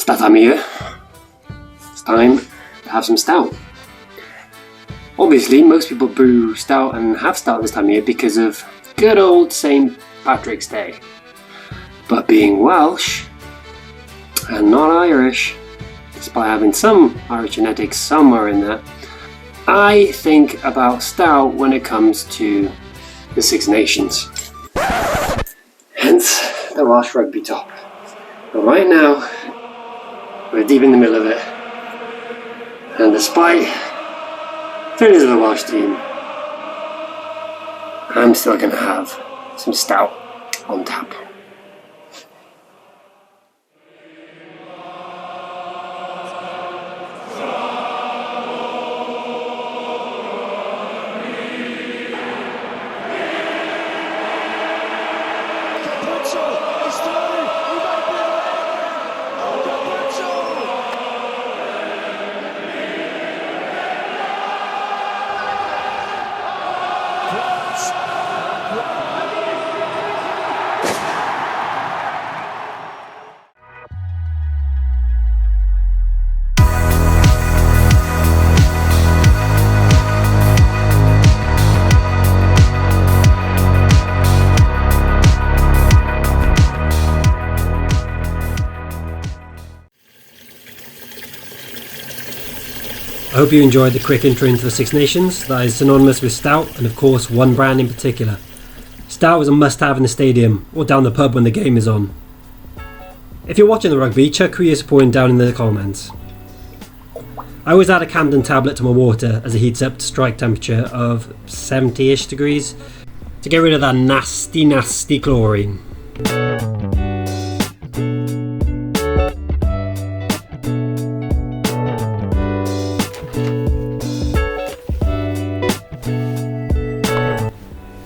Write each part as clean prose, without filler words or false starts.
It's that time of year. It's time to have some stout. Obviously, most people brew stout and have stout this time of year because of good old St. Patrick's Day. But being Welsh and not Irish, despite having some Irish genetics somewhere in there, I think about stout when it comes to the Six Nations. Hence the Welsh rugby top. But right now, we're deep in the middle of it. And despite failures of the Welsh team, I'm still going to have some stout on tap. I hope you enjoyed the quick intro into the Six Nations that is synonymous with stout and of course one brand in particular. Stout is a must-have in the stadium or down the pub when the game is on. If you're watching the rugby, chuck who you're supporting down in the comments. I always add a Camden tablet to my water as it heats up to strike temperature of 70-ish degrees to get rid of that nasty chlorine.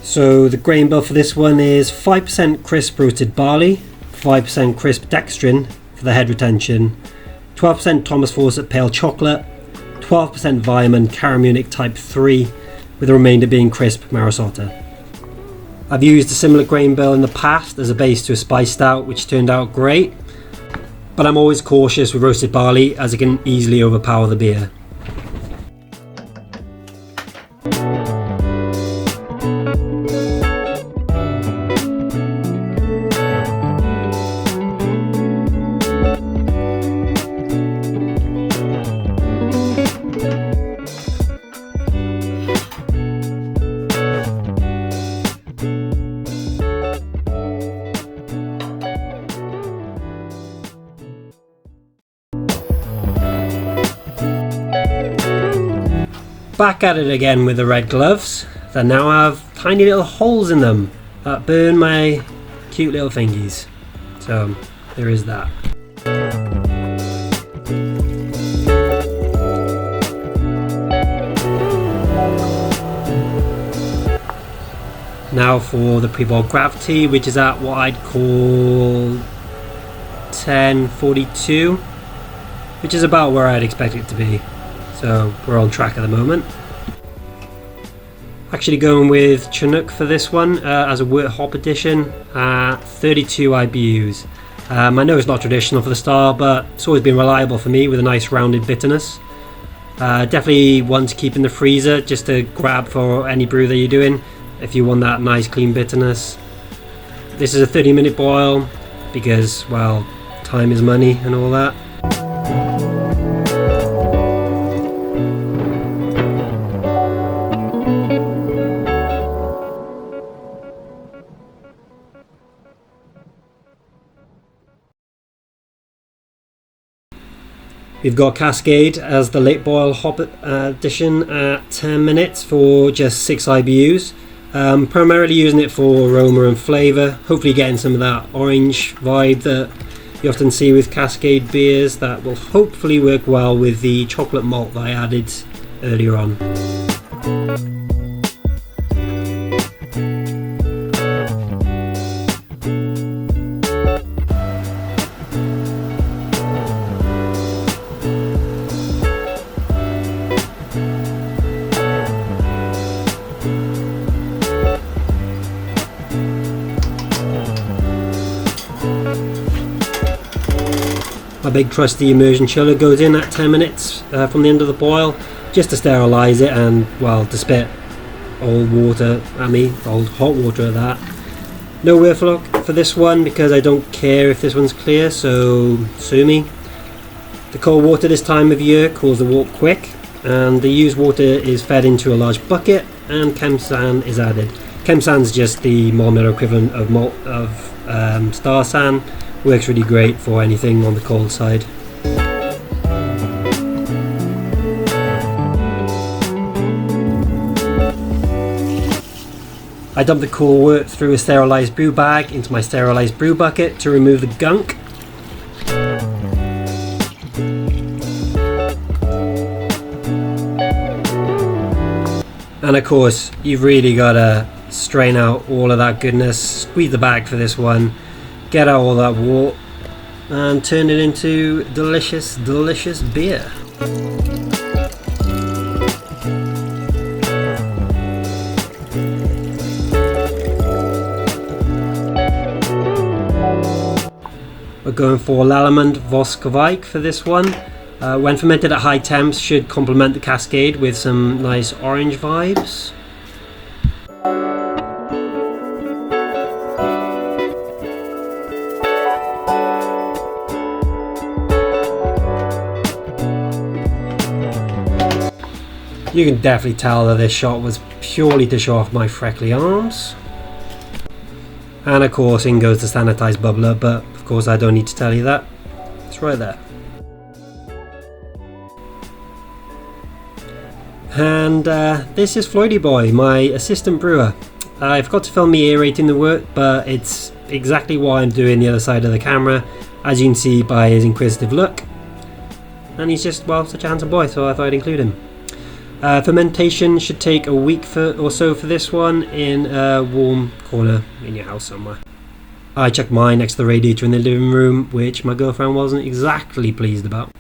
So the grain bill for this one is 5% crisp roasted barley, 5% crisp dextrin for the head retention, 12% Thomas Fawcett pale chocolate, 12% Viaman Caramunic Type 3, with the remainder being crisp Marisota. I've used a similar grain bill in the past as a base to a spice stout, which turned out great, but I'm always cautious with roasted barley as it can easily overpower the beer. Back at it again with the red gloves that now have tiny little holes in them that burn my cute little fingies. So there is that. Now for the pre-boil gravity, which is at what I'd call 1042, which is about where I'd expect it to be. So we're on track at the moment. Actually going with Chinook for this one as a wort hop addition at 32 IBUs. I know it's not traditional for the style, but it's always been reliable for me with a nice rounded bitterness. Definitely one to keep in the freezer just to grab for any brew that you're doing if you want that nice clean bitterness. This is a 30-minute boil because, well, time is money and all that. We've got Cascade as the late boil hop addition at 10 minutes for just 6 IBUs. Primarily using it for aroma and flavour, hopefully getting some of that orange vibe that you often see with Cascade beers that will hopefully work well with the chocolate malt that I added earlier on. My big trusty immersion chiller goes in at 10 minutes from the end of the boil, just to sterilise it and, well, to spit old water at me, old hot water at that. No whiff lock for this one because I don't care if this one's clear, so sue me. The cold water this time of year cools the wort quick, and the used water is fed into a large bucket and chem sand is added. Chem sand's just the mild equivalent of star sand. Works really great for anything on the cold side. I dump the cool wort through a sterilised brew bag into my sterilised brew bucket to remove the gunk. And of course, you've really got to strain out all of that goodness, squeeze the bag for this one, get out all that wort, and turn it into delicious, delicious beer. We're going for Lallemand Voskvike for this one. When fermented at high temps, should complement the Cascade with some nice orange vibes. You can definitely tell that this shot was purely to show off my freckly arms. And of course in goes the sanitised bubbler, but of course I don't need to tell you that. It's right there. And this is Floydy Boy, my assistant brewer. I forgot to film me aerating the wort, but it's exactly what I'm doing the other side of the camera, as you can see by his inquisitive look. And he's just, well, such a handsome boy, so I thought I'd include him. Fermentation should take a week or so for this one in a warm corner in your house somewhere. I chucked mine next to the radiator in the living room, which my girlfriend wasn't exactly pleased about.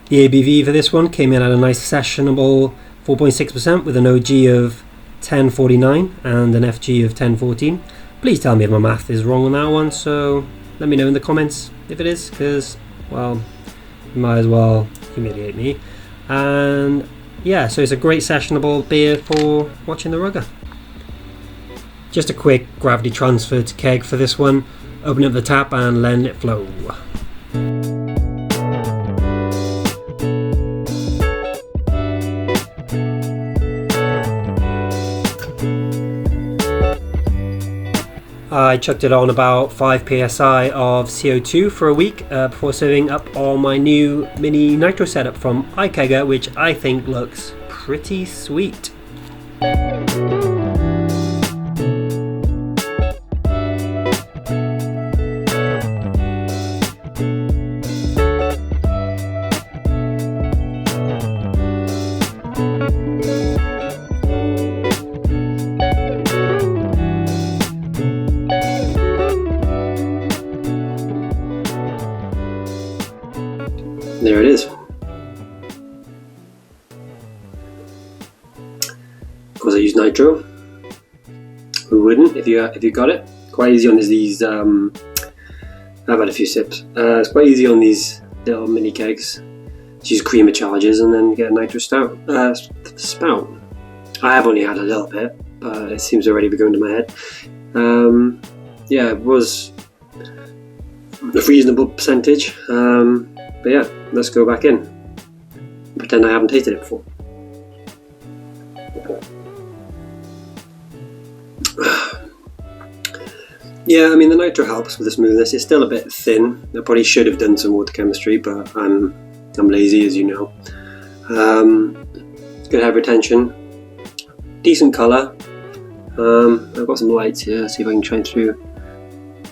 The ABV for this one came in at a nice sessionable 4.6% with an OG of 1049 and an FG of 1014. Please tell me if my math is wrong on that one, so let me know in the comments if it is, because, well, you might as well humiliate me. And yeah, so it's a great sessionable beer for watching the rugger. Just a quick gravity transfer to keg for this one. Open up the tap and let it flow. I chucked it on about 5 psi of CO2 for a week before serving up on my new mini nitro setup from iKegger, which I think looks pretty sweet. There it is. Of course I use nitro. Who wouldn't if you got it? Quite easy on these I've had a few sips. It's quite easy on these little mini kegs. Just use creamer charges and then get a nitro stout. Spout. I have only had a little bit, but it seems to already be going to my head. Yeah, it was a reasonable percentage. But yeah, let's go back in. Pretend I haven't tasted it before. Yeah, I mean the nitro helps with the smoothness. It's still a bit thin. I probably should have done some water chemistry, but I'm lazy, as you know. Good head retention. Decent colour. I've got some lights here. See if I can shine through.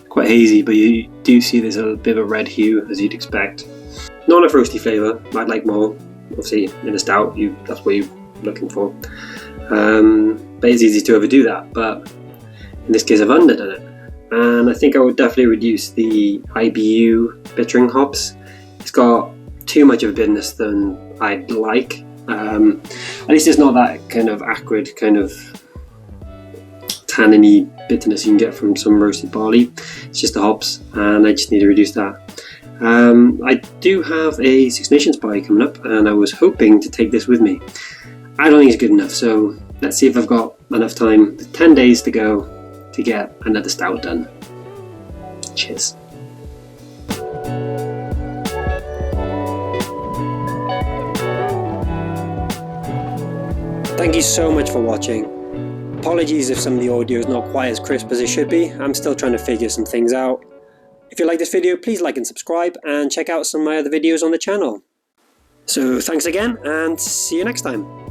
Quite hazy, but you do see there's a bit of a red hue, as you'd expect. Not enough roasty flavour. I'd like more. Obviously, in a stout, that's what you're looking for. But it's easy to overdo that. But in this case, I've underdone it, and I think I would definitely reduce the IBU bittering hops. It's got too much of a bitterness than I'd like. At least it's not that kind of acrid, kind of tanniny bitterness you can get from some roasted barley. It's just the hops, and I just need to reduce that. I do have a Six Nations party coming up, and I was hoping to take this with me. I don't think it's good enough, so let's see if I've got enough time. 10 days to go to get another stout done. Cheers. Thank you so much for watching. Apologies if some of the audio is not quite as crisp as it should be. I'm still trying to figure some things out. If you like this video, please like and subscribe, and check out some of my other videos on the channel. So thanks again, and see you next time.